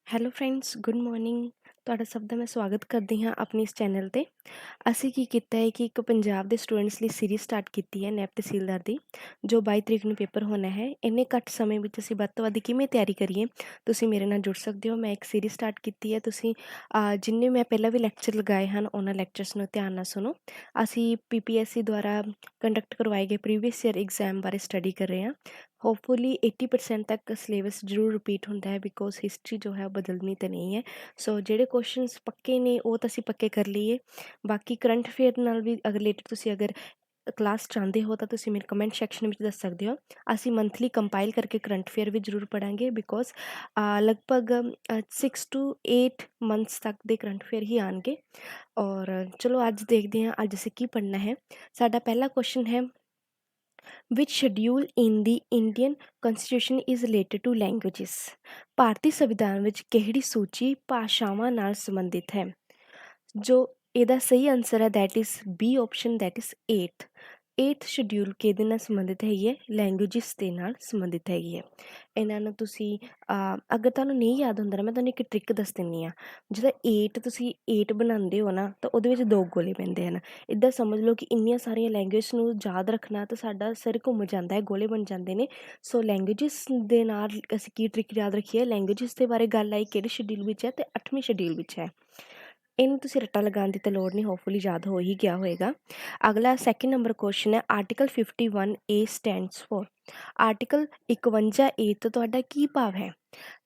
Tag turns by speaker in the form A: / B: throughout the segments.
A: Hello friends, good morning. ਤੁਹਾਡਾ ਸਭ ਦਾ ਮੈਂ ਸਵਾਗਤ ਕਰਦੀ ਹਾਂ ਆਪਣੀ ਇਸ ਚੈਨਲ 'ਤੇ। ਅਸੀਂ ਕੀ ਕੀਤਾ ਹੈ ਕਿ ਇੱਕ ਪੰਜਾਬ ਦੇ ਸਟੂਡੈਂਟਸ ਲਈ ਸੀਰੀਜ਼ ਸਟਾਰਟ ਕੀਤੀ ਹੈ ਨੈਬ ਤਹਿਸੀਲਦਾਰ ਦੀ, ਜੋ 22 ਤਰੀਕ ਨੂੰ ਪੇਪਰ ਹੋਣਾ ਹੈ। ਇੰਨੇ ਘੱਟ ਸਮੇਂ ਵਿੱਚ ਅਸੀਂ ਵੱਧ ਤੋਂ ਵੱਧ ਕਿਵੇਂ ਤਿਆਰੀ ਕਰੀਏ, ਤੁਸੀਂ ਮੇਰੇ ਨਾਲ ਜੁੜ ਸਕਦੇ ਹੋ। ਮੈਂ ਇੱਕ ਸੀਰੀਜ਼ ਸਟਾਰਟ ਕੀਤੀ ਹੈ। ਤੁਸੀਂ ਜਿੰਨੇ ਮੈਂ ਪਹਿਲਾਂ ਵੀ ਲੈਕਚਰ ਲਗਾਏ ਹਨ, ਉਹਨਾਂ ਲੈਕਚਰਸ ਨੂੰ ਧਿਆਨ ਨਾਲ ਸੁਣੋ। ਅਸੀਂ PPSC ਦੁਆਰਾ ਕੰਡਕਟ ਕਰਵਾਏ ਗਏ ਪ੍ਰੀਵੀਅਸ ਈਅਰ ਐਗਜ਼ਾਮ ਬਾਰੇ ਸਟੱਡੀ ਕਰ ਰਹੇ ਹਾਂ। ਹੋਪਫੁਲੀ 80% ਤੱਕ ਸਿਲੇਬਸ ਜ਼ਰੂਰ ਰਿਪੀਟ ਹੁੰਦਾ ਹੈ, ਬਿਕੋਜ਼ ਹਿਸਟਰੀ ਜੋ ਹੈ ਉਹ ਬਦਲਣੀ ਤਾਂ ਨਹੀਂ ਹੈ। ਸੋ ਜਿਹੜੇ ਕੁਐਸਚਨਸ ਪੱਕੇ ਨੇ ਉਹ ਤਾਂ ਅਸੀਂ ਪੱਕੇ ਕਰ ਲਈਏ। ਬਾਕੀ ਕਰੰਟ ਅਫੇਅਰ ਨਾਲ ਵੀ ਰਿਲੇਟਡ ਤੁਸੀਂ ਅਗਰ ਕਲਾਸ ਚਾਹੁੰਦੇ ਹੋ ਤਾਂ ਤੁਸੀਂ ਮੇਰੇ ਕਮੈਂਟ ਸੈਕਸ਼ਨ ਵਿੱਚ ਦੱਸ ਸਕਦੇ ਹੋ। ਅਸੀਂ ਮੰਥਲੀ ਕੰਪਾਈਲ ਕਰਕੇ ਕਰੰਟ ਅਫੇਅਰ ਵੀ ਜ਼ਰੂਰ ਪੜ੍ਹਾਂਗੇ, ਬਿਕੋਜ਼ ਲਗਭਗ 6 to 8 ਮੰਥਸ ਤੱਕ ਦੇ ਕਰੰਟ ਅਫੇਅਰ ਹੀ ਆਉਣਗੇ। ਔਰ ਚਲੋ ਅੱਜ ਦੇਖਦੇ ਹਾਂ ਅੱਜ ਅਸੀਂ ਕੀ ਪੜ੍ਹਨਾ ਹੈ। ਸਾਡਾ ਪਹਿਲਾ ਕੁਐਸਚਨ ਹੈ, which schedule in the Indian Constitution is related to languages? ਭਾਰਤੀ ਸੰਵਿਧਾਨ ਵਿੱਚ ਕਿਹੜੀ ਸੂਚੀ ਭਾਸ਼ਾਵਾਂ ਨਾਲ ਸੰਬੰਧਿਤ ਹੈ? ਜੋ ਇਹਦਾ ਸਹੀ ਆਨਸਰ ਹੈ that is B option, that is 8th schedule ਕਿਹਦੇ ਨਾਲ ਸੰਬੰਧਿਤ ਹੈਗੀ ਹੈ? ਲੈਂਗੁਏਜਿਸ ਦੇ ਨਾਲ ਸੰਬੰਧਿਤ ਹੈਗੀ ਹੈ। ਇਹਨਾਂ ਨੂੰ ਤੁਸੀਂ ਅਗਰ ਤੁਹਾਨੂੰ ਨਹੀਂ ਯਾਦ ਹੁੰਦਾ ਨਾ, ਮੈਂ ਤੁਹਾਨੂੰ ਇੱਕ ਟ੍ਰਿਕ ਦੱਸ ਦਿੰਦੀ ਹਾਂ। ਜਦੋਂ 8 ਤੁਸੀਂ 8 ਬਣਾਉਂਦੇ ਹੋ ਨਾ, ਤਾਂ ਉਹਦੇ ਵਿੱਚ 2 ਗੋਲੇ ਪੈਂਦੇ ਹਨ। ਇੱਦਾਂ ਸਮਝ ਲਓ ਕਿ ਇੰਨੀਆਂ ਸਾਰੀਆਂ ਲੈਂਗੁਏਜ ਨੂੰ ਯਾਦ ਰੱਖਣਾ ਤਾਂ ਸਾਡਾ ਸਿਰ ਘੁੰਮ ਜਾਂਦਾ ਹੈ, ਗੋਲੇ ਬਣ ਜਾਂਦੇ ਨੇ। ਸੋ ਲੈਂਗੁਏਜਿਸ ਦੇ ਨਾਲ ਅਸੀਂ ਕੀ ਟ੍ਰਿਕ ਯਾਦ ਰੱਖੀਏ? ਲੈਂਗੁਏਜਿਸ ਦੇ ਬਾਰੇ ਗੱਲ ਆਈ ਕਿਹੜੇ ਸ਼ਡਿਊਲ ਵਿੱਚ ਹੈ? ਅਤੇ 8ਵੇਂ ਸ਼ਡਿਊਲ ਵਿੱਚ ਹੈ। ਇਹਨੂੰ ਤੁਸੀਂ ਰੱਟਾ ਲਗਾਉਣ ਦੀ ਤਾਂ ਲੋੜ ਨਹੀਂ, ਹੋਪਫੁਲੀ ਯਾਦ ਹੋ ਹੀ ਗਿਆ ਹੋਏਗਾ। ਅਗਲਾ ਸੈਕਿੰਡ ਨੰਬਰ ਕੁਐਸਚਨ ਹੈ, article 51A stands four. Article 51A ਤੋਂ ਤੁਹਾਡਾ ਕੀ ਭਾਵ ਹੈ?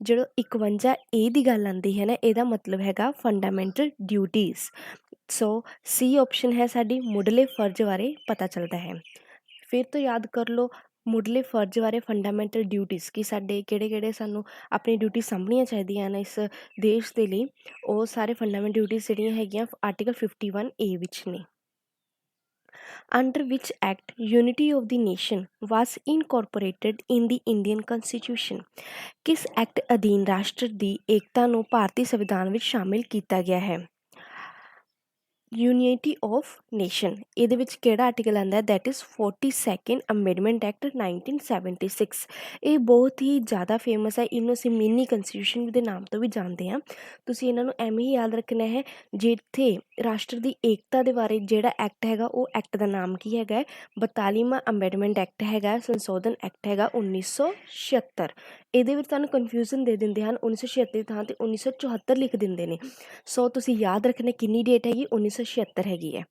A: ਜਦੋਂ 51A ਦੀ ਗੱਲ ਆਉਂਦੀ ਹੈ ਨਾ, ਇਹਦਾ ਮਤਲਬ ਹੈਗਾ ਫੰਡਾਮੈਂਟਲ ਡਿਊਟੀਜ਼। ਸੋ ਸੀ ਆਪਸ਼ਨ ਹੈ ਸਾਡੀ, ਮੁੱਢਲੇ ਫਰਜ਼ ਬਾਰੇ ਪਤਾ ਚੱਲਦਾ ਹੈ। ਫਿਰ ਤੋਂ ਯਾਦ ਕਰ ਲਓ, ਮੁੱਢਲੇ ਫਰਜ਼ ਬਾਰੇ ਫੰਡਾਮੈਂਟਲ ਡਿਊਟੀਜ਼ ਕਿ ਸਾਡੇ ਕਿਹੜੇ ਸਾਨੂੰ ਆਪਣੀ ਡਿਊਟੀ ਸਾਂਭਣੀਆਂ ਚਾਹੀਦੀਆਂ ਹਨ ਇਸ ਦੇਸ਼ ਦੇ ਲਈ। ਉਹ ਸਾਰੇ ਫੰਡਾਮੈਂਟਲ ਡਿਊਟੀਜ਼ ਜਿਹੜੀਆਂ ਹੈਗੀਆਂ ਆਰਟੀਕਲ 51A ਵਿੱਚ ਨੇ। Under which act unity of the nation was incorporated in the Indian Constitution? ਕਿਸ ਐਕਟ ਅਧੀਨ ਰਾਸ਼ਟਰ ਦੀ ਏਕਤਾ ਨੂੰ ਭਾਰਤੀ ਸੰਵਿਧਾਨ ਵਿੱਚ ਸ਼ਾਮਿਲ ਕੀਤਾ ਗਿਆ ਹੈ? ਯੂਨਿਟੀ ਆਫ ਨੇਸ਼ਨ, ਇਹਦੇ ਵਿੱਚ ਕਿਹੜਾ ਆਰਟੀਕਲ ਆਉਂਦਾ ਹੈ? That is 42nd amendment act 1976। ਇਹ ਬਹੁਤ ਹੀ ਜ਼ਿਆਦਾ ਫੇਮਸ ਹੈ। ਇਹਨੂੰ ਅਸੀਂ ਮਿਨੀ ਕੰਸਟੀਟਿਊਸ਼ਨ ਦੇ ਨਾਮ ਤੋਂ ਵੀ ਜਾਣਦੇ ਹਾਂ। ਤੁਸੀਂ ਇਹਨਾਂ ਨੂੰ ਐਵੇਂ ਹੀ ਯਾਦ ਰੱਖਣਾ ਹੈ। ਜਿੱਥੇ ਰਾਸ਼ਟਰ ਦੀ ਏਕਤਾ ਦੇ ਬਾਰੇ ਜਿਹੜਾ ਐਕਟ ਹੈਗਾ, ਉਹ ਐਕਟ ਦਾ ਨਾਮ ਕੀ ਹੈਗਾ? 42ਵਾਂ ਅਮੈਂਡਮੈਂਟ ਐਕਟ ਹੈਗਾ, ਸੰਸ਼ੋਧਨ ਐਕਟ ਹੈਗਾ 1976। ਇਹਦੇ ਵਿੱਚ ਤੁਹਾਨੂੰ ਕਨਫਿਊਜ਼ਨ ਦੇ ਦਿੰਦੇ ਹਨ, 1976 ਦੀ ਥਾਂ 'ਤੇ 1974 ਲਿਖ ਦਿੰਦੇ ਨੇ। ਸੋ ਤੁਸੀਂ ਯਾਦ ਰੱਖਣਾ ਕਿੰਨੀ ਡੇਟ ਹੈਗੀ? 1976 ਹੈਗੀ ਹੈ।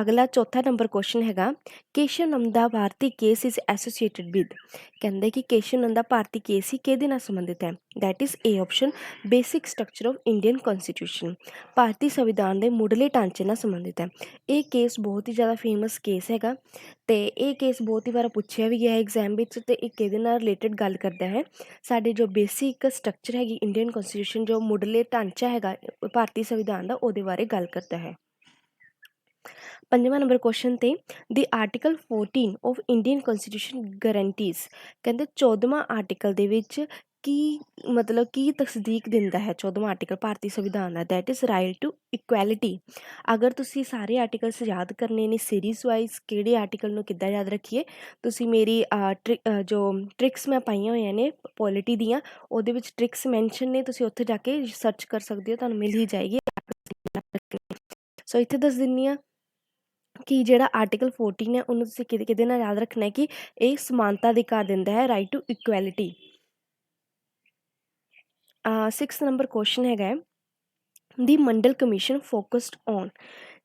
A: ਅਗਲਾ ਚੌਥਾ ਨੰਬਰ ਕੁਐਸਚਨ ਹੈਗਾ, Kesavananda Bharati case is associated with. ਕਹਿੰਦੇ ਕਿ ਕੇਸ਼ਵ ਨੰਦਾ ਭਾਰਤੀ ਕੇਸ ਹੀ ਕਿਹਦੇ ਨਾਲ ਸੰਬੰਧਿਤ ਹੈ? That is a option, basic structure of Indian constitution. ਭਾਰਤੀ ਸੰਵਿਧਾਨ ਦੇ ਮੁੱਢਲੇ ਢਾਂਚੇ ਨਾਲ ਸੰਬੰਧਿਤ ਹੈ। ਇਹ ਕੇਸ ਬਹੁਤ ਹੀ ਜ਼ਿਆਦਾ ਫੇਮਸ ਕੇਸ ਹੈਗਾ, ਅਤੇ ਇਹ ਕੇਸ ਬਹੁਤ ਹੀ ਵਾਰ ਪੁੱਛਿਆ ਵੀ ਗਿਆ ਐਗਜ਼ਾਮ ਵਿੱਚ। ਅਤੇ ਇਹ ਕਿਹਦੇ ਨਾਲ ਰਿਲੇਟਡ ਗੱਲ ਕਰਦਾ ਹੈ? ਸਾਡੇ ਜੋ ਬੇਸਿਕ ਸਟਰਕਚਰ ਹੈਗੀ ਇੰਡੀਅਨ ਕਨਸਟੀਟਿਊਸ਼ਨ, ਜੋ ਮੁੱਢਲੇ ਢਾਂਚਾ ਹੈਗਾ ਭਾਰਤੀ ਸੰਵਿਧਾਨ ਦਾ, ਉਹਦੇ ਬਾਰੇ ਗੱਲ ਕਰਦਾ ਹੈ। 5ਵਾਂ ਨੰਬਰ ਕੁਐਸਚਨ 'ਤੇ ਦੀ ਆਰਟੀਕਲ 14 ਆਫ ਇੰਡੀਅਨ ਕਨਸਟੀਟਿਊਸ਼ਨ ਗਰੰਟੀਜ਼। ਕਹਿੰਦੇ 14ਵਾਂ ਆਰਟੀਕਲ ਦੇ ਵਿੱਚ ਕੀ ਤਸਦੀਕ ਦਿੰਦਾ ਹੈ? 14ਵਾਂ ਆਰਟੀਕਲ ਭਾਰਤੀ ਸੰਵਿਧਾਨ ਦਾ, that is right to equality. ਅਗਰ ਤੁਸੀਂ ਸਾਰੇ ਆਰਟੀਕਲਸ ਯਾਦ ਕਰਨੇ ਨੇ ਸੀਰੀਜ਼ ਵਾਈਜ਼, ਕਿਹੜੇ ਆਰਟੀਕਲ ਨੂੰ ਕਿੱਦਾਂ ਯਾਦ ਰੱਖੀਏ, ਤੁਸੀਂ ਮੇਰੀ ਜੋ ਟ੍ਰਿਕਸ ਮੈਂ ਪਾਈਆਂ ਹੋਈਆਂ ਨੇ ਪੋਲਿਟੀ ਦੀਆਂ, ਉਹਦੇ ਵਿੱਚ ਟ੍ਰਿਕਸ ਮੈਂਸ਼ਨ ਨੇ, ਤੁਸੀਂ ਉੱਥੇ ਜਾ ਕੇ ਸਰਚ ਕਰ ਸਕਦੇ ਹੋ, ਤੁਹਾਨੂੰ ਮਿਲ ਹੀ ਜਾਏਗੀ। ਸੋ ਇੱਥੇ ਦੱਸ ਦਿੰਦੀ ਹਾਂ ਕਿ ਜਿਹੜਾ ਆਰਟੀਕਲ 14 ਹੈ, ਉਹਨੂੰ ਤੁਸੀਂ ਕਿਹਦੇ ਨਾਲ ਯਾਦ ਰੱਖਣਾ ਹੈ ਕਿ ਇਹ ਸਮਾਨਤਾ ਅਧਿਕਾਰ ਦਿੰਦਾ ਹੈ, ਰਾਈਟ ਟੂ ਇਕੁਐਲਿਟੀ। 6th ਨੰਬਰ ਕੁਐਸਚਨ ਹੈਗਾ, the Mandal commission focused on.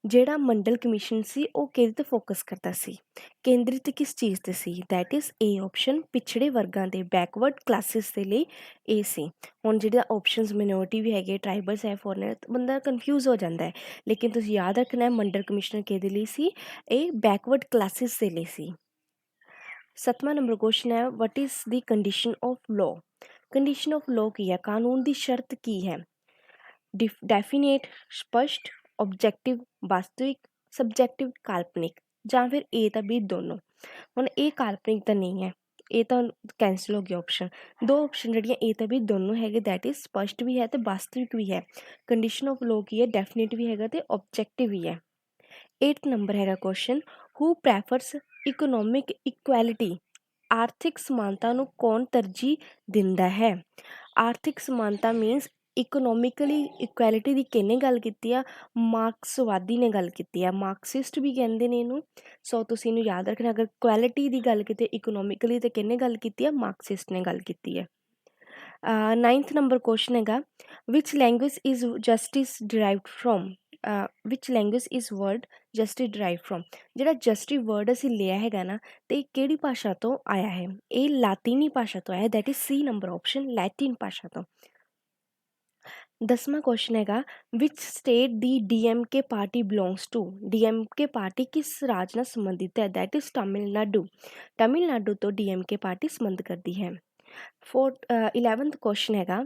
A: ਜਿਹੜਾ ਮੰਡਲ ਕਮਿਸ਼ਨ ਸੀ ਉਹ ਕਿਹਦੇ 'ਤੇ ਫੋਕਸ ਕਰਦਾ ਸੀ? ਕੇਂਦਰਿਤ ਕਿਸ ਚੀਜ਼ 'ਤੇ ਸੀ? ਦੈਟ ਇਜ਼ ਏ ਆਪਸ਼ਨ, ਪਿਛੜੇ ਵਰਗਾਂ ਦੇ, ਬੈਕਵਰਡ ਕਲਾਸਿਸ ਦੇ ਲਈ ਇਹ ਸੀ। ਹੁਣ ਜਿਹੜਾ ਆਪਸ਼ਨਸ ਮਿਨੋਰਿਟੀ ਵੀ ਹੈਗੇ, ਟਰਾਈਬਲਸ ਹੈ, ਫੋਰਨਰ, ਬੰਦਾ ਕਨਫਿਊਜ਼ ਹੋ ਜਾਂਦਾ ਹੈ। ਲੇਕਿਨ ਤੁਸੀਂ ਯਾਦ ਰੱਖਣਾ ਮੰਡਲ ਕਮਿਸ਼ਨ ਕਿਹਦੇ ਲਈ ਸੀ? ਇਹ ਬੈਕਵਰਡ ਕਲਾਸਿਸ ਦੇ ਲਈ ਸੀ। 7ਵਾਂ ਨੰਬਰ ਕੁਐਸਚਨ ਹੈ, what is the condition of law. Condition of law ਕੀ ਹੈ? ਕਾਨੂੰਨ ਦੀ ਸ਼ਰਤ ਕੀ ਹੈ? ਡੈਫੀਨੇਟ, ਸਪਸ਼ਟ, ਓਬਜੈਕਟਿਵ ਵਾਸਤਵਿਕ, ਸਬਜੈਕਟਿਵ ਕਾਲਪਨਿਕ, ਜਾਂ ਫਿਰ ਏ ਤਾਂ ਬੀ ਦੋਨੋਂ। ਹੁਣ ਇਹ ਕਾਲਪਨਿਕ ਤਾਂ ਨਹੀਂ ਹੈ, ਇਹ ਤਾਂ ਕੈਂਸਲ ਹੋ ਗਿਆ ਆਪਸ਼ਨ। ਦੋ ਆਪਸ਼ਨ ਜਿਹੜੀਆਂ ਏ ਤਾਂ ਬੀ ਦੋਨੋਂ ਹੈਗੇ, ਦੈਟ ਇਜ਼ ਸਪਸ਼ਟ ਵੀ ਹੈ ਅਤੇ ਵਾਸਤਵਿਕ ਵੀ ਹੈ। ਕੰਡੀਸ਼ਨ ਆਫ ਲਾਅ ਕੀ ਹੈ? ਡੈਫੀਨੇਟ ਵੀ ਹੈਗਾ ਅਤੇ ਓਬਜੈਕਟਿਵ ਵੀ ਹੈ। 8th ਨੰਬਰ ਹੈਗਾ ਕੁਐਸਚਨ, ਹੂ ਪ੍ਰੈਫਰਸ ਇਕਨੋਮਿਕ ਇਕੁਐਲਿਟੀ। ਆਰਥਿਕ ਸਮਾਨਤਾ ਨੂੰ ਕੌਣ ਤਰਜੀਹ ਦਿੰਦਾ ਹੈ? ਆਰਥਿਕ ਸਮਾਨਤਾ ਮੀਨਸ ਇਕੋਨੋਮਿਕਲੀ ਇਕੁਐਲਿਟੀ ਦੀ ਕਿਹਨੇ ਗੱਲ ਕੀਤੀ ਆ? ਮਾਰਕਸਵਾਦੀ ਨੇ ਗੱਲ ਕੀਤੀ ਆ, ਮਾਰਕਸਿਸਟ ਵੀ ਕਹਿੰਦੇ ਨੇ ਇਹਨੂੰ। ਸੋ ਤੁਸੀਂ ਇਹਨੂੰ ਯਾਦ ਰੱਖਣਾ, ਅਗਰ ਕੁਐਲਿਟੀ ਦੀ ਗੱਲ ਕੀਤੀ ਇਕੋਨੋਮਿਕਲੀ ਤਾਂ ਕਿਹਨੇ ਗੱਲ ਕੀਤੀ ਆ? ਮਾਰਕਸਿਸਟ ਨੇ ਗੱਲ ਕੀਤੀ ਹੈ। 9th ਨੰਬਰ ਕੁਐਸਚਨ ਹੈਗਾ, which language is justice derived from? Which language is word justice derive from? ਜਿਹੜਾ ਜਸਟਿਸ ਵਰਡ ਅਸੀਂ ਲਿਆ ਹੈਗਾ ਨਾ, ਤੇ ਇਹ ਕਿਹੜੀ ਭਾਸ਼ਾ ਤੋਂ ਆਇਆ ਹੈ? ਇਹ ਲਾਤੀਨੀ ਭਾਸ਼ਾ ਤੋਂ ਆਇਆ, that is C number option, Latin ਭਾਸ਼ਾ ਤੋਂ। 10ਵਾਂ ਕੁਐਸਚਨ ਹੈਗਾ, ਵਿਚ ਸਟੇਟ ਦੀ DMK party belongs to? DMK party ਕਿਸ ਰਾਜ ਨਾਲ ਸੰਬੰਧਿਤ ਹੈ? That is Tamil Nadu. ਤਮਿਲਨਾਡੂ ਤੋਂ DMK ਪਾਰਟੀ ਸੰਬੰਧ ਕਰਦੀ ਹੈ। 11th ਕੁਐਸਚਨ ਹੈਗਾ,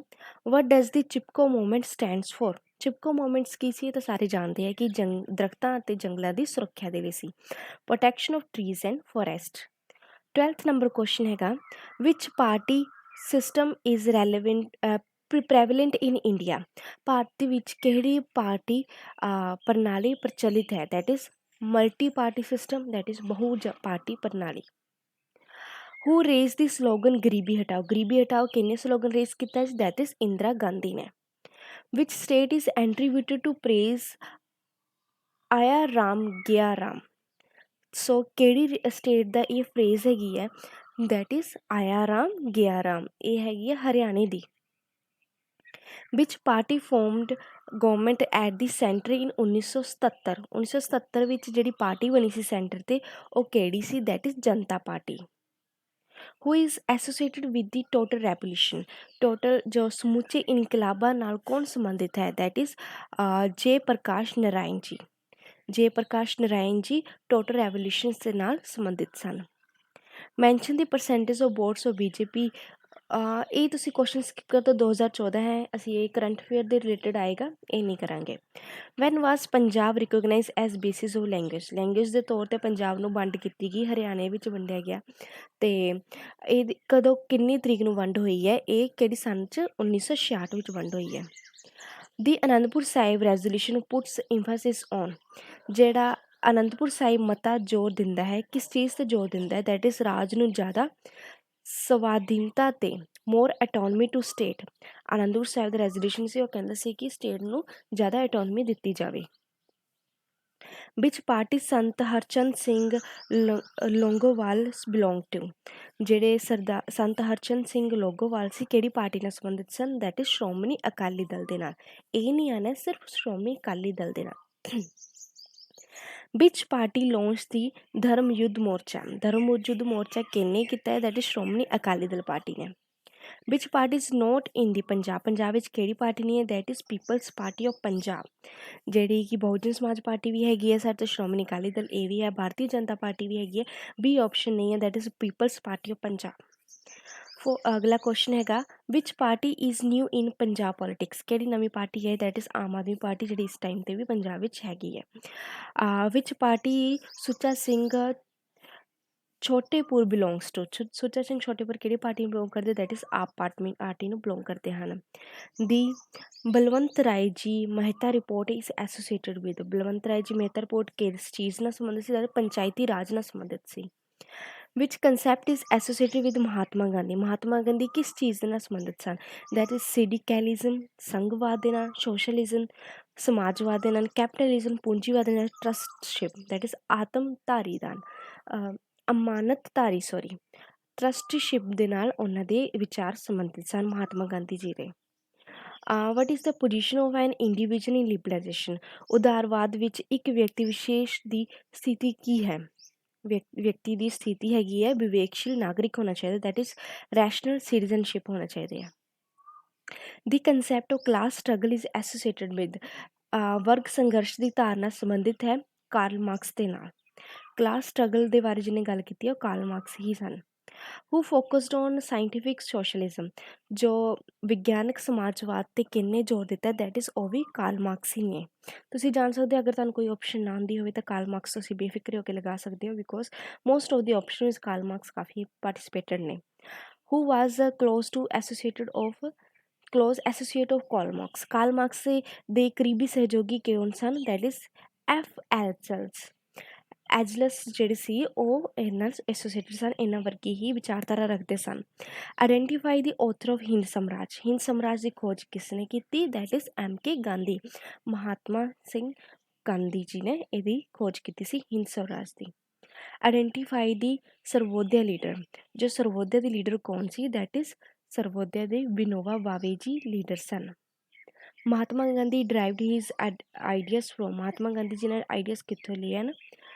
A: ਵਟ does the ਚਿਪਕੋ movement stands for? ਚਿਪਕੋ movements ਕੀ ਸੀ? ਇਹ ਤਾਂ ਸਾਰੇ ਜਾਣਦੇ ਹੈ ਕਿ ਦਰਖਤਾਂ ਅਤੇ ਜੰਗਲਾਂ ਦੀ ਸੁਰੱਖਿਆ ਦੇ ਲਈ ਸੀ, protection of trees and forest. 12th number question ਹੈਗਾ, which party system is prevalent in India? ਭਾਰਤ ਵਿੱਚ ਕਿਹੜੀ ਪਾਰਟੀ ਪ੍ਰਣਾਲੀ ਪ੍ਰਚਲਿਤ ਹੈ? That is multi party system, that is ਬਹੁ ਪਾਰਟੀ ਪ੍ਰਣਾਲੀ। ਹੂ ਰੇਜ਼ ਦੀ ਸਲੋਗਨ ਗਰੀਬੀ ਹਟਾਓ? ਗਰੀਬੀ ਹਟਾਓ ਕਿਹਨੇ ਸਲੋਗਨ ਰੇਜ਼ ਕੀਤਾ ਜੀ? ਦੈਟ ਇਜ਼ ਇੰਦਰਾ ਗਾਂਧੀ ਨੇ। ਵਿਚ ਸਟੇਟ ਇਜ਼ ਐਂਟਰੀਬਿਊਟਡ ਟੂ ਪ੍ਰੇਜ਼ ਆਇਆ ਰਾਮ ਗਿਆ ਰਾਮ? ਸੋ ਕਿਹੜੀ ਸਟੇਟ ਦਾ ਇਹ ਫਰੇਜ਼ ਹੈਗੀ ਹੈ? ਦੈਟ ਇਜ਼ ਆਇਆ ਰਾਮ ਗਿਆ ਰਾਮ, ਇਹ ਹੈਗੀ ਹੈ ਹਰਿਆਣੇ ਦੀ। Which party formed government at the centre in 1977? 1977 ਵਿੱਚ ਜਿਹੜੀ ਪਾਰਟੀ ਬਣੀ ਸੀ ਸੈਂਟਰ 'ਤੇ, ਉਹ ਕਿਹੜੀ ਸੀ? That is Janata party. Who is associated with the total revolution? Total ਜੋ ਸਮੁੱਚੇ ਇਨਕਲਾਬਾਂ ਨਾਲ ਕੌਣ ਸੰਬੰਧਿਤ ਹੈ? ਦੈਟ ਇਜ਼ ਜੇ ਪ੍ਰਕਾਸ਼ ਨਾਰਾਇਣ ਜੀ। ਜੇ ਪ੍ਰਕਾਸ਼ ਨਾਰਾਇਣ ਜੀ ਟੋਟਲ ਰੈਵੋਲਿਊਸ਼ਨ ਦੇ ਨਾਲ ਸੰਬੰਧਿਤ ਸਨ। Mention the percentage of votes of BJP? ਇਹ ਤੁਸੀਂ ਕੁਐਸਚਨ ਸਕਿਪ ਕਰ ਦਿਓ, 2014 ਹੈ, ਅਸੀਂ ਇਹ ਕਰੰਟ ਅਫੇਅਰ ਦੇ ਰਿਲੇਟਡ ਆਏਗਾ, ਇਹ ਨਹੀਂ ਕਰਾਂਗੇ। When was Punjab recognise as basis of language? Language ਦੇ ਤੌਰ 'ਤੇ ਪੰਜਾਬ ਨੂੰ ਵੰਡ ਕੀਤੀ ਗਈ, ਹਰਿਆਣੇ ਵਿੱਚ ਵੰਡਿਆ ਗਿਆ। ਅਤੇ ਇਹ ਕਦੋਂ ਕਿੰਨੀ ਤਰੀਕ ਨੂੰ ਵੰਡ ਹੋਈ ਹੈ? ਇਹ ਕਿਹੜੀ ਸੰਨ 'ਚ? 1966 ਵਿੱਚ ਵੰਡ ਹੋਈ ਹੈ। ਦੀ ਅਨੰਦਪੁਰ ਸਾਹਿਬ ਰੈਜ਼ੋਲਿਊਸ਼ਨ ਪੁੱਟਸ ਇੰਫਾਸਿਸ ਔਨ? ਜਿਹੜਾ ਅਨੰਦਪੁਰ ਸਾਹਿਬ ਮਤਾ ਜ਼ੋਰ ਦਿੰਦਾ ਹੈ, ਕਿਸ ਚੀਜ਼ 'ਤੇ ਜ਼ੋਰ ਦਿੰਦਾ ਹੈ? ਦੈਟ ਇਜ਼ ਰਾਜ ਨੂੰ ਜ਼ਿਆਦਾ ਸਵਾਧੀਨਤਾ 'ਤੇ, ਮੋਰ ਅਟੋਨਮੀ to state. Anandpur Sahib the resolution ਸੀ, ਉਹ ਕਹਿੰਦਾ ਸੀ ਕਿ ਸਟੇਟ ਨੂੰ ਜ਼ਿਆਦਾ ਅਟੋਨਮੀ ਦਿੱਤੀ ਜਾਵੇ। ਵਿਚ party Sant Harchand Singh Longowal belong to? ਜਿਹੜੇ ਸੰਤ ਹਰਚੰਦ ਸਿੰਘ ਲੌਂਗੋਵਾਲ ਸੀ, ਕਿਹੜੀ ਪਾਰਟੀ ਨਾਲ ਸੰਬੰਧਿਤ ਸਨ? ਦੈਟ ਇਜ਼ ਸ਼੍ਰੋਮਣੀ ਅਕਾਲੀ ਦਲ ਦੇ ਨਾਲ। ਇਹ ਨਹੀਂ ਆਉਣਾ, ਸਿਰਫ ਸ਼੍ਰੋਮਣੀ ਅਕਾਲੀ ਦਲ ਦੇ ਨਾਲ। ਵਿਚ ਪਾਰਟੀ ਲਾਂਚ ਦੀ ਧਰਮ ਯੁੱਧ ਮੋਰਚਾ? ਧਰਮ ਯੁੱਧ ਮੋਰਚਾ ਕਿਹਨੇ ਕੀਤਾ ਹੈ? That is Shiromani Akali Dal party ਨੇ। Which party is not in the Punjab? Punjab ਵਿੱਚ ਕਿਹੜੀ ਪਾਰਟੀ ਨਹੀਂ ਹੈ? That is people's party of Punjab, ਜਿਹੜੀ ਕਿ ਬਹੁਜਨ ਸਮਾਜ ਪਾਰਟੀ ਵੀ ਹੈਗੀ ਹੈ ਸਾਡੇ ਤੋਂ, ਸ਼੍ਰੋਮਣੀ ਅਕਾਲੀ ਦਲ ਇਹ ਵੀ ਹੈ, ਭਾਰਤੀ ਜਨਤਾ ਪਾਰਟੀ ਵੀ ਹੈਗੀ ਹੈ। ਬੀ ਆਪਸ਼ਨ ਨਹੀਂ ਹੈ, that is people's party of Punjab. ਅਗਲਾ ਕੁਐਸਚਨ ਹੈਗਾ, which party is new in Punjab politics? ਕਿਹੜੀ ਨਵੀਂ ਪਾਰਟੀ ਹੈ? That is Aam Aadmi party, ਜਿਹੜੀ ਇਸ ਟਾਈਮ 'ਤੇ ਵੀ ਪੰਜਾਬ ਵਿੱਚ ਹੈਗੀ ਹੈ। Which party Sucha Singh Chhotepur belongs to? Sucha Singh Chhotepur ਕਿਹੜੀ ਪਾਰਟੀ ਨੂੰ ਬਿਲੋਂਗ ਕਰਦੇ? ਦੈਟ ਇਜ਼ ਆਪ ਪਾਰਟੀ ਨੂੰ ਬਿਲੋਂਗ ਕਰਦੇ ਹਨ। The Balwant Rai ji Mehta report is associated with? Balwant Rai ji Mehta report ਕਿਸ ਚੀਜ਼ ਨਾਲ ਸੰਬੰਧਿਤ ਸੀ? ਪੰਚਾਇਤੀ ਰਾਜ ਨਾਲ ਸੰਬੰਧਿਤ ਸੀ। Which concept is associated with Mahatma Gandhi? Mahatma Gandhi ਕਿਸ ਚੀਜ਼ ਦੇ ਨਾਲ ਸੰਬੰਧਿਤ ਸਨ? ਦੈਟ ਇਜ਼ ਸਿੰਡੀਕੈਲਿਜ਼ਮ, ਸੰਘਵਾਦ ਦੇ ਨਾਲ, ਸੋਸ਼ਲਿਜ਼ਮ ਸਮਾਜਵਾਦ ਦੇ ਨਾਲ, ਕੈਪੀਟਲਿਜ਼ਮ ਪੂੰਜੀਵਾਦ ਦੇ ਨਾਲ, ਟਰਸਟਸ਼ਿਪ ਦੈਟ ਇਜ਼ ਟਰਸਟਸ਼ਿਪ ਦੇ ਨਾਲ ਉਹਨਾਂ ਦੇ ਵਿਚਾਰ ਸੰਬੰਧਿਤ ਸਨ ਮਹਾਤਮਾ ਗਾਂਧੀ ਜੀ ਦੇ। What is the position of an individual in liberalisation? ਉਦਾਰਵਾਦ ਵਿੱਚ ਇੱਕ ਵਿਅਕਤੀ ਵਿਸ਼ੇਸ਼ ਦੀ ਸਥਿਤੀ ਕੀ ਹੈ? ਵਿਅਕਤੀ ਦੀ ਸਥਿਤੀ ਹੈਗੀ ਹੈ ਵਿਵੇਕਸ਼ੀਲ ਨਾਗਰਿਕ ਹੋਣਾ ਚਾਹੀਦਾ, ਦੈਟ ਇਜ਼ ਰੈਸ਼ਨਲ ਸਿਟੀਜ਼ਨਸ਼ਿਪ ਹੋਣਾ ਚਾਹੀਦਾ ਹੈ। ਦੀ concept of class struggle is associated with? ਵਰਗ ਸੰਘਰਸ਼ ਦੀ ਧਾਰਨਾ ਸੰਬੰਧਿਤ ਹੈ ਕਾਰਲ ਮਾਰਕਸ ਦੇ ਨਾਲ। ਕਲਾਸ ਸਟਰਗਲ ਦੇ ਬਾਰੇ ਜਿਹਨੇ ਗੱਲ ਕੀਤੀ ਹੈ ਉਹ ਕਾਰਲ ਮਾਰਕਸ ਹੀ ਸਨ। Who focused on scientific socialism? ਜੋ ਵਿਗਿਆਨਕ ਸਮਾਜਵਾਦ 'ਤੇ ਕਿਹਨੇ ਜ਼ੋਰ ਦਿੱਤਾ? ਦੈਟ ਇਜ਼ ਉਹ ਵੀ ਕਾਰਲ ਮਾਰਕਸ ਹੀ ਨੇ। ਤੁਸੀਂ ਜਾਣ ਸਕਦੇ ਹੋ, ਅਗਰ ਤੁਹਾਨੂੰ ਕੋਈ ਆਪਸ਼ਨ ਨਾ ਆਉਂਦੀ ਹੋਵੇ ਤਾਂ ਕਾਰਲ ਮਾਰਕਸ ਤੁਸੀਂ ਬੇਫਿਕਰੇ ਹੋ ਕੇ ਲਗਾ ਸਕਦੇ ਹੋ, because most of the option is Karl Marx ਕਾਫੀ ਪਾਰਟੀਸਪੇਟਡ ਨੇ। Who was close associate of Karl Marx? Karl Marx ਦੇ ਕਰੀਬੀ ਸਹਿਯੋਗੀ ਕੌਣ ਸਨ? That is F. Elsels। Engels ਜਿਹੜੇ ਸੀ ਉਹ ਇਹਨਾਂ ਨਾਲ ਐਸੋਸੀਏਟਡ ਸਨ, ਇਹਨਾਂ ਵਰਗੀ ਹੀ ਵਿਚਾਰਧਾਰਾ ਰੱਖਦੇ ਸਨ। Identify the author of Hind ਸਮਰਾਜ, ਹਿੰਦ ਸਮਰਾਜ ਦੀ ਖੋਜ ਕਿਸ ਨੇ ਕੀਤੀ? That is MK Gandhi, Mahatma Singh Gandhi ji ਨੇ ਇਹਦੀ ਖੋਜ ਕੀਤੀ ਸੀ ਹਿੰਦ ਸਵਰਾਜ ਦੀ। ਆਇਡੈਂਟੀਫਾਈ ਦੀ ਸਰਵੋਦਿਆ ਲੀਡਰ, ਜੋ ਸਰਵੋਦਿਆ ਦੇ ਲੀਡਰ ਕੌਣ ਸੀ? ਦੈਟ ਇਜ਼ ਸਰਵੋਦਿਆ ਦੇ ਵਿਨੋਬਾ ਭਾਵੇ ਜੀ ਲੀਡਰ ਸਨ। Mahatma Gandhi derived his ideas from, Mahatma Gandhi ji ਨੇ ਆਈਡੀਆਜ਼ ਕਿੱਥੋਂ ਲਏ ਹਨ?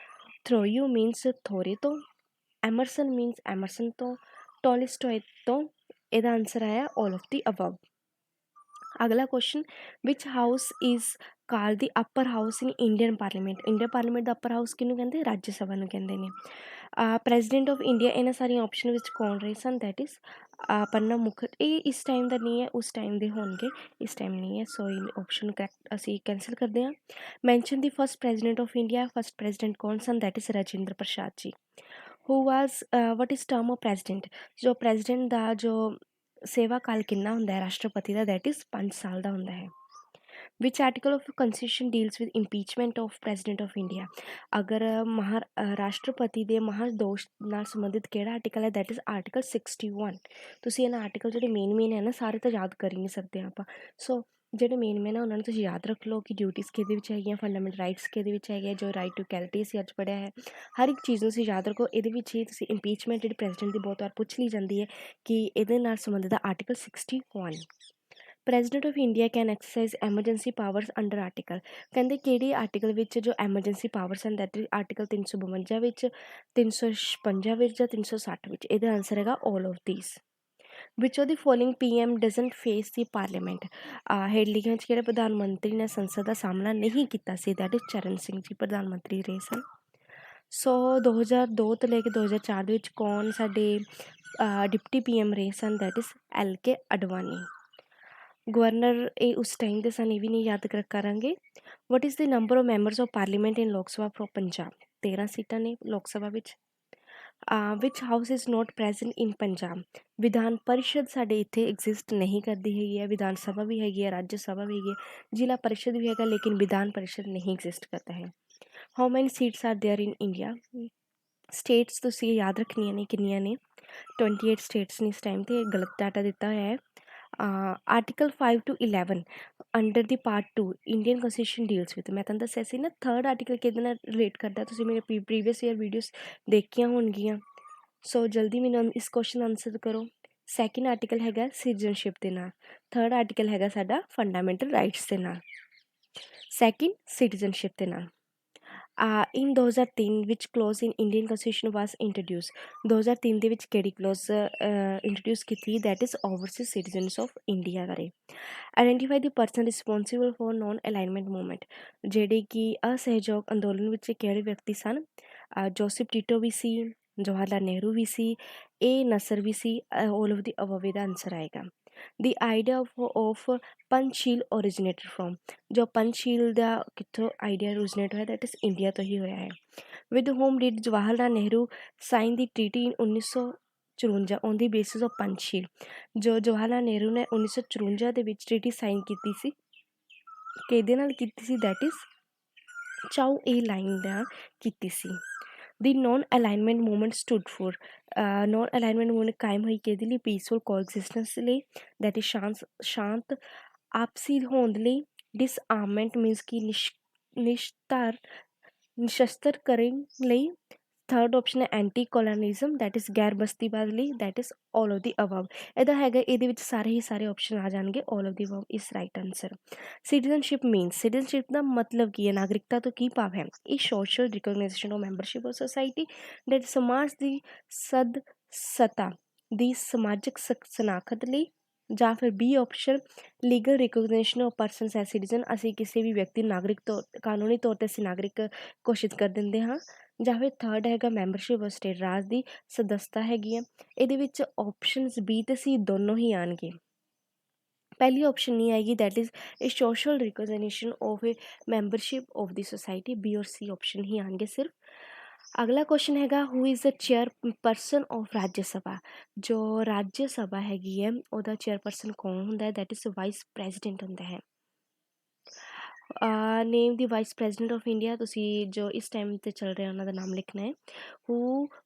A: ਥਰੋਯੂ ਮੀਨਸ ਥੋਰੇ ਤੋਂ, ਐਮਰਸਨ ਮੀਨਸ ਐਮਰਸਨ ਤੋਂ, ਟੋਲਿਸਟੋਏ ਤੋਂ। ਇਹਦਾ ਆਨਸਰ ਆਇਆ ਆਲ ਆਫ ਦੀ ਅਬਵ। ਅਗਲਾ question, which house is called the upper house in Indian parliament, Indian parliament ਦਾ ਅਪਰ ਹਾਊਸ ਕਿਹਨੂੰ ਕਹਿੰਦੇ? ਰਾਜ ਸਭਾ ਨੂੰ ਕਹਿੰਦੇ ਨੇ। ਪ੍ਰੈਜ਼ੀਡੈਂਟ ਆਫ ਇੰਡੀਆ ਇਹਨਾਂ ਸਾਰੀਆਂ ਆਪਸ਼ਨ ਵਿੱਚ ਕੌਣ ਰਹੇ ਸਨ? That is Pranab Mukherjee. ਇਹ ਇਸ ਟਾਈਮ ਦਾ ਨਹੀਂ ਹੈ, ਉਸ ਟਾਈਮ ਦੇ ਹੋਣਗੇ, ਇਸ ਟਾਈਮ ਨਹੀਂ ਹੈ, ਸੋ ਇਹ ਆਪਸ਼ਨ ਕਰੈਕਟ ਅਸੀਂ ਕੈਂਸਲ ਕਰਦੇ ਹਾਂ। Mention the first president of India, first president ਕੌਣ ਸਨ? That is Rajendra Prasad ji. Who was what is term of president, ਜੋ ਪ੍ਰੈਜ਼ੀਡੈਂਟ ਦਾ ਜੋ ਸੇਵਾ ਕਾਲ ਕਿੰਨਾ ਹੁੰਦਾ ਹੈ ਰਾਸ਼ਟਰਪਤੀ ਦਾ? ਦੈਟ ਇਜ਼ 5 ਸਾਲ ਦਾ ਹੁੰਦਾ ਹੈ। Which article of constitution deals with impeachment of president of India, ਅਗਰ ਰਾਸ਼ਟਰਪਤੀ ਦੇ ਮਹਾਦੋਸ਼ ਨਾਲ ਸੰਬੰਧਿਤ ਕਿਹੜਾ ਆਰਟੀਕਲ ਹੈ? That is article 61। ਤੁਸੀਂ ਇਹਨਾਂ ਆਰਟੀਕਲ ਜਿਹੜੇ ਮੇਨ ਹੈ ਨਾ, ਸਾਰੇ ਤਾਂ ਯਾਦ ਕਰ ਹੀ ਨਹੀਂ ਸਕਦੇ ਆਪਾਂ, ਸੋ ਜਿਹੜੇ ਮੇਨ ਆ ਉਹਨਾਂ ਨੂੰ ਤੁਸੀਂ ਯਾਦ ਰੱਖ ਲਓ ਕਿ ਡਿਊਟੀਜ਼ ਕਿਹਦੇ ਵਿੱਚ ਹੈਗੀਆਂ, ਫੰਡਾਮੈਂਟਲ ਰਾਈਟਸ ਕਿਹਦੇ ਵਿੱਚ ਹੈਗੇ, ਜੋ ਰਾਈਟ ਟੂ ਇਕੁਐਲਿਟੀ ਅਸੀਂ ਅੱਜ ਪੜ੍ਹਿਆ ਹੈ, ਹਰ ਇੱਕ ਚੀਜ਼ ਨੂੰ ਤੁਸੀਂ ਯਾਦ ਰੱਖੋ। ਇਹਦੇ ਵਿੱਚ ਹੀ ਤੁਸੀਂ ਇੰਪੀਚਮੈਂਟ ਜਿਹੜੀ ਪ੍ਰੈਜ਼ੀਡੈਂਟ ਦੀ ਬਹੁਤ ਵਾਰ ਪੁੱਛ ਲਈ ਜਾਂਦੀ ਹੈ ਕਿ ਇਹਦੇ ਨਾਲ ਸੰਬੰਧਿਤ article 61। President of India can exercise emergency powers under article, ਕਹਿੰਦੇ ਕਿਹੜੇ ਆਰਟੀਕਲ ਵਿੱਚ ਜੋ ਐਮਰਜੈਂਸੀ ਪਾਵਰਸ ਹਨ? ਦੈਟ ਆਰਟੀਕਲ 352 ਵਿੱਚ, 356 ਵਿੱਚ ਜਾਂ 360 ਵਿੱਚ। ਇਹਦਾ ਆਨਸਰ ਹੈਗਾ all of ਦੀਸ। Which of the following PM doesn't face the parliament, ਹੇਠ ਲਿਖਿਆਂ ਵਿੱਚ ਕਿਹੜੇ ਪ੍ਰਧਾਨ ਮੰਤਰੀ ਨੇ ਸੰਸਦ ਦਾ ਸਾਹਮਣਾ ਨਹੀਂ ਕੀਤਾ ਸੀ? ਦੈਟ ਇਜ਼ ਚਰਨ ਸਿੰਘ ਜੀ ਪ੍ਰਧਾਨ ਮੰਤਰੀ ਰਹੇ ਸਨ। ਸੋ 2002 ਤੋਂ ਲੈ ਕੇ 2004 ਦੇ ਵਿੱਚ ਕੌਣ ਸਾਡੇ ਡਿਪਟੀ PM ਰਹੇ ਸਨ? That is LK Advani. Governor ਇਹ ਉਸ ਟਾਈਮ ਦੇ ਸਨ, ਇਹ ਵੀ ਨਹੀਂ ਯਾਦ ਕਰਾਂਗੇ। What is the number of members of parliament in Lok Sabha from Punjab? 13 ਸੀਟਾਂ ਨੇ ਲੋਕ ਸਭਾ ਵਿੱਚ। Which house is not present in Punjab, Vidhan Parishad ਸਾਡੇ ਇੱਥੇ ਐਗਜ਼ਿਸਟ ਨਹੀਂ ਕਰਦੀ ਹੈਗੀ ਹੈ। ਵਿਧਾਨ ਸਭਾ ਵੀ ਹੈਗੀ ਹੈ, ਰਾਜ ਸਭਾ ਵੀ ਹੈਗੀ ਹੈ, ਜ਼ਿਲ੍ਹਾ ਪਰਿਸ਼ਦ ਵੀ ਹੈਗਾ, ਲੇਕਿਨ ਵਿਧਾਨ ਪਰਿਸ਼ਦ ਨਹੀਂ ਐਗਜ਼ਿਸਟ ਕਰਦਾ ਹੈ। How many seats are there in India? States ਤੁਸੀਂ ਯਾਦ ਰੱਖਣੀਆਂ ਨੇ ਕਿੰਨੀਆਂ ਨੇ, 28 ਸਟੇਟਸ ਨੇ ਇਸ ਟਾਈਮ 'ਤੇ, ਗਲਤ ਡਾਟਾ ਦਿੱਤਾ ਹੋਇਆ ਹੈ। Article 5 to 11 under the part 2 Indian ਕੰਸਟੀਟਿਊਸ਼ਨ deals with, ਮੈਂ ਤੁਹਾਨੂੰ ਦੱਸਿਆ ਸੀ ਨਾ ਥਰਡ ਆਰਟੀਕਲ ਕਿਹਦੇ ਨਾਲ ਰਿਲੇਟ ਕਰਦਾ, ਤੁਸੀਂ ਮੇਰੇ ਪ੍ਰੀਵੀਅਸ ਈਅਰ ਵੀਡੀਓਜ਼ ਦੇਖੀਆਂ ਹੋਣਗੀਆਂ। ਸੋ ਜਲਦੀ ਮੈਨੂੰ ਇਸ ਕੁਐਸਚਨ ਆਨਸਰ ਕਰੋ। ਸੈਕਿੰਡ ਆਰਟੀਕਲ ਹੈਗਾ ਸਿਟੀਜ਼ਨਸ਼ਿਪ ਦੇ ਨਾਲ, ਥਰਡ ਆਰਟੀਕਲ ਹੈਗਾ ਸਾਡਾ ਫੰਡਾਮੈਂਟਲ ਰਾਈਟਸ ਦੇ ਨਾਲ, ਸੈਕਿੰਡ ਸਿਟੀਜ਼ਨਸ਼ਿਪ ਦੇ ਨਾਲ। ਇਨ 2003 ਵਿੱਚ clause in Indian constitution was introduce, 2003 ਦੇ ਵਿੱਚ ਕਿਹੜੀ ਕਲੋਜ਼ ਇੰਟਰੋਡਿਊਸ ਕੀਤੀ? That is overseas citizens of India ਬਾਰੇ। Identify the person responsible for non alignment movement, ਜਿਹੜੇ ਕਿ ਅਸਹਿਯੋਗ ਅੰਦੋਲਨ ਵਿੱਚ ਕਿਹੜੇ ਵਿਅਕਤੀ ਸਨ? ਜੋਸਫ ਟੀਟੋ ਵੀ ਸੀ, ਜਵਾਹਰ ਲਾਲ ਨਹਿਰੂ ਵੀ ਸੀ, A ਨਸਰ ਵੀ ਸੀ। ਆਲ ਆਫ ਦੀ ਅਬਵ ਦਾ ਆਨਸਰ ਆਏਗਾ। The idea of Panchsheel originated from, ਜੋ ਪੰਚਸ਼ੀਲ ਦਾ ਕਿੱਥੋਂ ਆਈਡੀਆ ਓਰੀਜੀਨੇਟ ਹੋਇਆ? ਦੈਟ ਇਜ਼ ਇੰਡੀਆ ਤੋਂ ਹੀ ਹੋਇਆ ਹੈ। With whom did Jawahar Lal Nehru sign the treaty in 1954 on the basis of Panchsheel, ਜੋ ਜਵਾਹਰ ਲਾਲ ਨਹਿਰੂ ਨੇ 1954 ਦੇ ਵਿੱਚ ਟ੍ਰੀਟੀ ਸਾਈਨ ਕੀਤੀ ਸੀ, ਕਿਹਦੇ ਨਾਲ ਕੀਤੀ ਸੀ? That is Chou En lai ਨਾਲ ਕੀਤੀ ਸੀ। The non alignment movement stood for, non alignment movement ਕਾਇਮ ਹੋਈ ਕਿਹਦੇ ਲਈ? ਪੀਸਫੁਲ ਕੋਐਗਜ਼ਿਸਟੈਂਸ ਲਈ, ਦੈਟ ਇਜ਼ ਸ਼ਾਂਤ ਆਪਸੀ ਹੋਂਦ ਲਈ। ਡਿਸਆਰਮੈਂਟ ਮੀਨਸ ਕਿ ਨਿਸ਼ਸਤਰ ਕਰਨ ਲਈ। ਥਰਡ ਆਪਸ਼ਨ ਹੈ ਐਂਟੀ ਕੋਲੋਨਿਜ਼ਮ, ਦੈਟ ਇਜ਼ ਗੈਰ ਬਸਤੀਵਾਦ ਲਈ, that is all of the above. ਇਹਦਾ ਹੈਗਾ, ਇਹਦੇ ਵਿੱਚ ਸਾਰੇ ਆਪਸ਼ਨ ਆ ਜਾਣਗੇ, all of the above is right answer. Citizenship means, citizenship ਦਾ ਮਤਲਬ ਕੀ ਹੈ? ਨਾਗਰਿਕਤਾ ਤੋਂ ਕੀ ਭਾਵ ਹੈ? ਇਹ social recognition of membership of society, that ਸਮਾਜ ਦੀ ਸਦਸਤਾ ਦੀ ਸਮਾਜਿਕ ਸ਼ਨਾਖਤ ਲਈ, ਜਾਂ ਫਿਰ B option legal recognition of persons as citizen, ਅਸੀਂ ਕਿਸੇ ਵੀ ਵਿਅਕਤੀ ਨੂੰ ਨਾਗਰਿਕ ਕਾਨੂੰਨੀ ਤੌਰ 'ਤੇ ਅਸੀਂ ਨਾਗਰਿਕ ਘੋਸ਼ਿਤ ਕਰ ਦਿੰਦੇ ਹਾਂ। ਜਾਂ ਫਿਰ ਥਰਡ ਹੈਗਾ ਮੈਂਬਰਸ਼ਿਪ ਆਫ ਸਟੇਟ, ਰਾਜ ਦੀ ਸਦਸਤਾ ਹੈਗੀ ਹੈ। ਇਹਦੇ ਵਿੱਚ ਆਪਸ਼ਨਸ B ਅਤੇ C ਦੋਨੋਂ ਹੀ ਆਉਣਗੇ, ਪਹਿਲੀ ਆਪਸ਼ਨ ਨਹੀਂ ਆਏਗੀ, that is a social recognition of a membership of the society. B ਔਰ C ਆਪਸ਼ਨ ਹੀ ਆਉਣਗੇ ਸਿਰਫ। ਅਗਲਾ ਕੁਐਸਚਨ ਹੈਗਾ, who is the chairperson of Rajya Sabha, ਜੋ ਰਾਜ ਸਭਾ ਹੈਗੀ ਹੈ ਉਹਦਾ ਚੇਅਰਪਰਸਨ ਕੌਣ ਹੁੰਦਾ ਹੈ? ਦੈਟ ਇਜ਼ ਵਾਈਸ ਪ੍ਰੈਜ਼ੀਡੈਂਟ ਹੁੰਦਾ ਹੈ। ਨੇਮ ਦੀ ਵਾਈਸ ਪ੍ਰੈਜ਼ੀਡੈਂਟ ਆਫ ਇੰਡੀਆ, ਤੁਸੀਂ ਜੋ ਇਸ ਟਾਈਮ 'ਤੇ ਚੱਲ ਰਿਹਾ ਉਹਨਾਂ ਦਾ ਨਾਮ ਲਿਖਣਾ ਹੈ।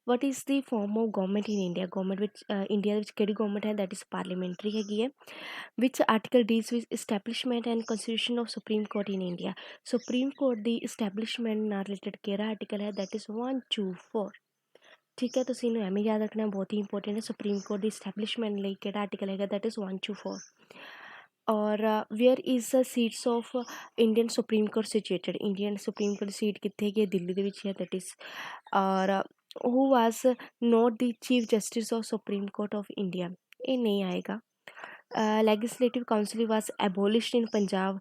A: What is the form of government in India, government ਵਿੱਚ ਇੰਡੀਆ ਦੇ ਵਿੱਚ ਕਿਹੜੀ ਗੌਰਮੈਂਟ ਹੈ, ਦੈਟ ਇਜ਼ ਪਾਰਲੀਮੈਂਟਰੀ ਹੈਗੀ ਹੈ। Which article deals with establishment and constitution of supreme court in India, supreme court ਦੀ ਇਸਟੈਬਲਿਸ਼ਮੈਂਟ ਨਾਲ ਰਿਲੇਟਡ ਕਿਹੜਾ ਆਰਟੀਕਲ ਹੈ, ਦੈਟ ਇਜ਼ 124। ਠੀਕ ਹੈ, ਤੁਸੀਂ ਇਹਨੂੰ ਐਵੇਂ ਯਾਦ ਰੱਖਣਾ, ਬਹੁਤ ਹੀ ਇੰਪੋਰਟੈਂਟ ਹੈ। ਸੁਪਰੀਮ ਕੋਰਟ ਦੀ ਇਸਟੈਬਲਿਸ਼ਮੈਂਟ ਲਈ ਕਿਹੜਾ ਆਰਟੀਕਲ ਹੈਗਾ, ਦੈਟ ਇਜ਼ 124। ਔਰ where is the seats of Indian supreme court situated, Indian supreme court seat ਕਿੱਥੇ ਹੈਗੀ ਹੈ, ਦਿੱਲੀ ਦੇ ਵਿੱਚ ਹੈ, ਦੈਟ ਇਜ਼। ਔਰ who was not the chief justice of supreme court of India, ਇਹ ਨਹੀਂ ਆਏਗਾ। Legislative council was abolished in Punjab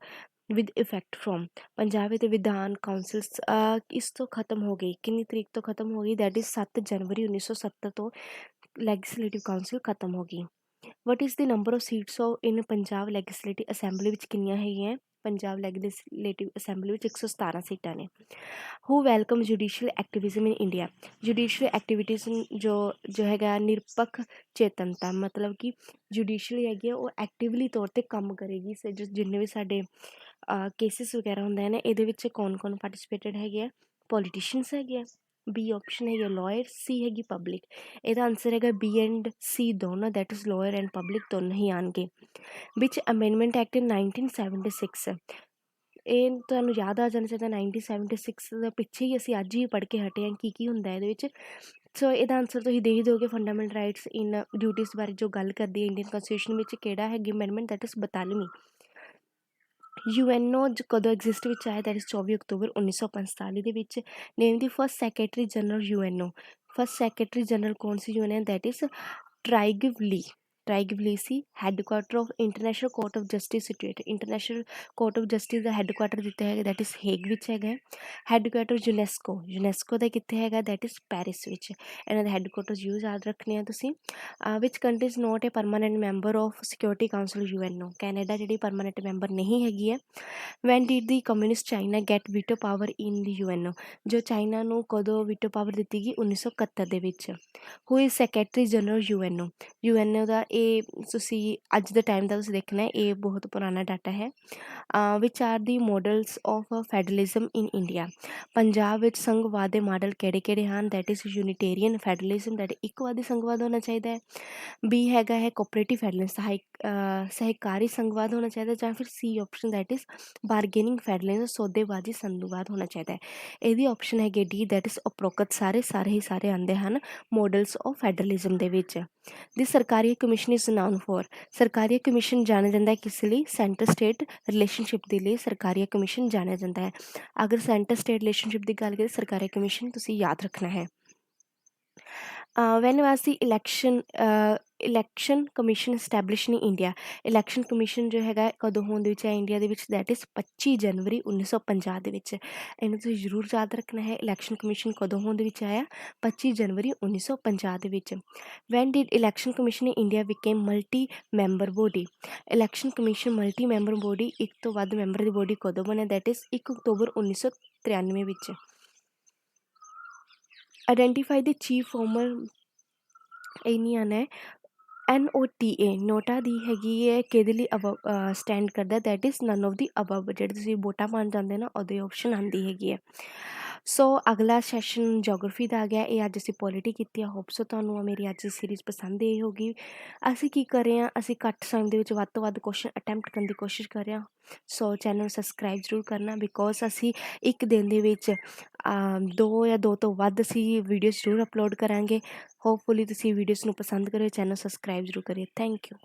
A: with effect from, Punjab ਅਤੇ ਵਿਧਾਨ ਕਾਊਂਸਲਸ ਇਸ ਤੋਂ ਖਤਮ ਹੋ ਗਈ, ਕਿੰਨੀ ਤਰੀਕ ਤੋਂ ਖਤਮ ਹੋ ਗਈ, ਦੈਟ ਇਜ਼ 7 ਜਨਵਰੀ 1970 ਤੋਂ ਲੈਜਿਸਲੇਟਿਵ ਕਾਊਂਸਲ ਖਤਮ ਹੋ ਗਈ। What is the number of seats of in Punjab legislative assembly ਵਿੱਚ ਕਿੰਨੀਆਂ ਹੈਗੀਆਂ, ਪੰਜਾਬ ਲੈਜਿਸਲੇਟਿਵ ਅਸੈਂਬਲੀ ਵਿੱਚ 117 ਸੀਟਾਂ ਨੇ। Who welcome judicial activism in India, judicial activities ਜੋ ਹੈਗਾ ਨਿਰਪੱਖ ਚੇਤਨਤਾ, ਮਤਲਬ ਕਿ ਜੁਡੀਸ਼ੀਅਲੀ ਹੈਗੀ ਆ ਉਹ ਐਕਟਿਵਲੀ ਤੌਰ 'ਤੇ ਕੰਮ ਕਰੇਗੀ। ਜਿੰਨੇ ਵੀ ਸਾਡੇ ਕੇਸਿਸ ਵਗੈਰਾ ਹੁੰਦੇ ਨੇ, ਇਹਦੇ ਵਿੱਚ ਕੌਣ ਕੌਣ ਪਾਰਟੀਸਪੇਟਡ ਹੈਗੇ ਆ, ਪੋਲੀਟੀਸ਼ੀਅਨਸ ਹੈਗੇ ਆ, ਬੀ ਆਪਸ਼ਨ ਹੈਗੀ ਲਾਇਰ, ਸੀ ਹੈਗੀ ਪਬਲਿਕ। ਇਹਦਾ ਆਨਸਰ ਹੈਗਾ ਬੀ ਐਂਡ ਸੀ ਦੋਨੋਂ, that is lawyer and public ਦੋਨੋਂ ਹੀ ਆਉਣਗੇ। ਵਿਚ ਅਮੈਂਡਮੈਂਟ ਐਕਟ 1976, ਇਹ ਤੁਹਾਨੂੰ ਯਾਦ ਆ ਜਾਣਾ ਚਾਹੀਦਾ, 1976 ਦੇ ਪਿੱਛੇ ਹੀ ਅਸੀਂ ਅੱਜ ਹੀ ਪੜ੍ਹ ਕੇ ਹਟੇ ਹਾਂ ਕੀ ਹੁੰਦਾ ਇਹਦੇ ਵਿੱਚ। ਸੋ ਇਹਦਾ ਆਨਸਰ ਤੁਸੀਂ ਦੇ ਹੀ ਦਿਓਗੇ, ਫੰਡਾਮੈਂਟਲ ਰਾਈਟਸ ਇਨ ਡਿਊਟੀਜ਼ ਬਾਰੇ ਜੋ ਗੱਲ ਕਰਦੀ ਹੈ ਇੰਡੀਅਨ ਕਨਸਟੀਟਿਊਸ਼ਨ ਵਿੱਚ, ਕਿਹੜਾ ਹੈਗੀ ਅਮੈਂਡਮੈਂਟ, ਦੈਟ ਇਜ਼ 42ਵੀਂ। UNO ਕਦੋਂ ਐਗਜ਼ਿਸਟ ਵਿੱਚ ਆਇਆ, ਦੈਟ ਇਜ਼ 24 ਅਕਤੂਬਰ 1945 ਦੇ ਵਿੱਚ। Name the first secretary general UNO, first secretary general ਕੌਣ ਸੀ UNO, that is Trygve Lie, Trygve Lie ਸੀ। Headquarter of international court of justice situated, international court of justice ਦਾ ਹੈੱਡਕੁਆਟਰ ਦਿੱਤਾ ਹੈਗਾ, ਦੈਟ ਇਜ਼ ਹੇਗ ਵਿੱਚ ਹੈਗਾ। ਹੈੱਡਕੁਆਟਰ ਯੂਨੈਸਕੋ, ਯੂਨੈਸਕੋ ਦਾ ਕਿੱਥੇ ਹੈਗਾ, ਦੈਟ ਇਜ਼ ਪੈਰਿਸ ਵਿੱਚ। ਇਹਨਾਂ ਦੇ ਹੈੱਡਕੁਆਟਰਸ ਯਾਦ ਰੱਖਣੇ ਆ ਤੁਸੀਂ। Which countries not a permanent member of security council UNO, Canada ਜਿਹੜੀ ਪਰਮਾਨੈਂਟ ਮੈਂਬਰ ਨਹੀਂ ਹੈਗੀ ਹੈ। When did the communist China get veto power in the UNO, ਜੋ ਚਾਈਨਾ ਨੂੰ ਕਦੋਂ ਵੀਟੋ ਪਾਵਰ ਦਿੱਤੀ ਗਈ, 1971 ਦੇ ਵਿੱਚ। Who is secretary general UNO ਦਾ ਇਹ ਤੁਸੀਂ ਅੱਜ ਦੇ ਟਾਈਮ ਦਾ ਤੁਸੀਂ ਦੇਖਣਾ, ਇਹ ਬਹੁਤ ਪੁਰਾਣਾ ਡਾਟਾ ਹੈ। ਵਿਚ R the models of federalism in India, Punjab ਵਿੱਚ ਸੰਘਵਾਦ ਦੇ ਮਾਡਲ ਕਿਹੜੇ ਕਿਹੜੇ ਹਨ, ਦੈਟ ਇਜ਼ ਯੂਨੀਟੇਰੀਅਨ ਫੈਡਰਲਿਜ਼ਮ, ਦੈਟ ਇੱਕਵਾਦੀ ਸੰਘਵਾਦ ਹੋਣਾ ਚਾਹੀਦਾ ਹੈ। ਬੀ ਹੈਗਾ ਹੈ ਕੋਆਪਰੇਟਿਵ ਫੈਡਰਲਿਜ਼ਮ, ਸਹਿਕਾਰੀ ਸੰਘਵਾਦ ਹੋਣਾ ਚਾਹੀਦਾ, ਜਾਂ ਫਿਰ C option that is bargaining federalism, ਸੌਦੇਬਾਜ਼ੀ ਸੰਘਵਾਦ ਹੋਣਾ ਚਾਹੀਦਾ ਹੈ। ਇਹਦੀ ਆਪਸ਼ਨ ਹੈਗੀ ਡੀ, ਦੈਟ ਇਜ਼ ਉਪਰੋਕਤ ਸਾਰੇ ਆਉਂਦੇ ਹਨ ਮੋਡਲਸ ਆਫ ਫੈਡਰਲਿਜ਼ਮ ਦੇ ਵਿੱਚ। ਦੀ ਸਰਕਾਰੀ ਕਮਿਸ਼ਨ ਇਜ਼ ਨਾਊਨ ਫੋਰ, ਸਰਕਾਰੀ ਕਮਿਸ਼ਨ ਜਾਣਿਆ ਜਾਂਦਾ ਹੈ ਕਿਸ ਲਈ, ਸੈਂਟਰ ਸਟੇਟ ਰਿਲੇਸ਼ਨਸ਼ਿਪ ਦੇ ਲਈ ਸਰਕਾਰੀ ਕਮਿਸ਼ਨ ਜਾਣਿਆ ਜਾਂਦਾ ਹੈ। ਅਗਰ ਸੈਂਟਰ ਸਟੇਟ ਰਿਲੇਸ਼ਨਸ਼ਿਪ ਦੀ ਗੱਲ ਕਰੀਏ, ਸਰਕਾਰੀ ਕਮਿਸ਼ਨ ਤੁਸੀਂ ਯਾਦ ਰੱਖਣਾ ਹੈ। Van was the election commission establish in India, election commission ਜੋ ਹੈਗਾ ਕਦੋਂ ਹੋਣ ਦੇ ਵਿੱਚ ਹੈ ਇੰਡੀਆ ਦੇ ਵਿੱਚ, ਦੈਟ ਇਜ਼ 25 ਜਨਵਰੀ 1950 ਦੇ ਵਿੱਚ। ਇਹਨੂੰ ਤੁਸੀਂ ਜ਼ਰੂਰ ਯਾਦ ਰੱਖਣਾ ਹੈ, ਇਲੈਕਸ਼ਨ ਕਮਿਸ਼ਨ ਕਦੋਂ ਹੋਣ ਦੇ ਵਿੱਚ ਆਇਆ, 25 ਜਨਵਰੀ 1950 ਦੇ ਵਿੱਚ। Van did election commission in India became multi member body, election commission multi member body, ਇੱਕ ਤੋਂ ਵੱਧ ਮੈਂਬਰ ਦੀ ਬੋਡੀ ਕਦੋਂ ਬਣਿਆ, ਦੈਟ ਇਜ਼ 1 ਅਕਤੂਬਰ 1993 ਵਿੱਚ। ਆਈਡੈਂਟੀਫਾਈ ਦੀ ਚੀਫ ਫਾਰਮਰ, ਇਹ ਨਹੀਂ ਆਉਣਾ ਹੈ। NOTA ਨੋਟਾ ਦੀ ਹੈਗੀ ਹੈ ਕਿਹਦੇ ਲਈ ਸਟੈਂਡ ਕਰਦਾ, that is none of the above, ਜਿਹੜੇ ਤੁਸੀਂ ਵੋਟਾਂ ਪਾਉਣ ਜਾਂਦੇ ਨਾ ਉਹਦੇ ਆਪਸ਼ਨ ਆਉਂਦੀ ਹੈਗੀ ਹੈ। ਸੋ ਅਗਲਾ ਸੈਸ਼ਨ ਜੋਗ੍ਰਾਫੀ ਦਾ ਆ ਗਿਆ, ਇਹ ਅੱਜ ਅਸੀਂ ਪੋਲੀਟੀ ਕੀਤੀ ਆ। ਹੋਪ ਸੋ ਤੁਹਾਨੂੰ ਮੇਰੀ ਅੱਜ ਦੀ ਸੀਰੀਜ਼ ਪਸੰਦ ਆਈ ਹੋਗੀ। ਅਸੀਂ ਕੀ ਕਰ ਰਹੇ ਹਾਂ, ਅਸੀਂ ਘੱਟ ਸਮੇਂ ਦੇ ਵਿੱਚ ਵੱਧ ਤੋਂ ਵੱਧ ਕੁਐਸਚਨ ਅਟੈਂਪਟ ਕਰਨ ਦੀ ਕੋਸ਼ਿਸ਼ ਕਰ ਰਹੇ ਹਾਂ। ਸੋ ਚੈਨਲ ਸਬਸਕ੍ਰਾਈਬ ਜ਼ਰੂਰ ਕਰਨਾ, ਬਿਕੋਜ਼ ਅਸੀਂ ਇੱਕ ਦਿਨ ਦੇ ਵਿੱਚ 2 ਤੋਂ ਵੱਧ ਅਸੀਂ ਵੀਡੀਓਜ਼ ਜ਼ਰੂਰ ਅਪਲੋਡ ਕਰਾਂਗੇ। ਹੋਪਫੁਲੀ ਤੁਸੀਂ ਵੀਡੀਓਜ਼ ਨੂੰ ਪਸੰਦ ਕਰਿਓ, ਚੈਨਲ ਸਬਸਕ੍ਰਾਈਬ ਜ਼ਰੂਰ ਕਰਿਓ। Thank you.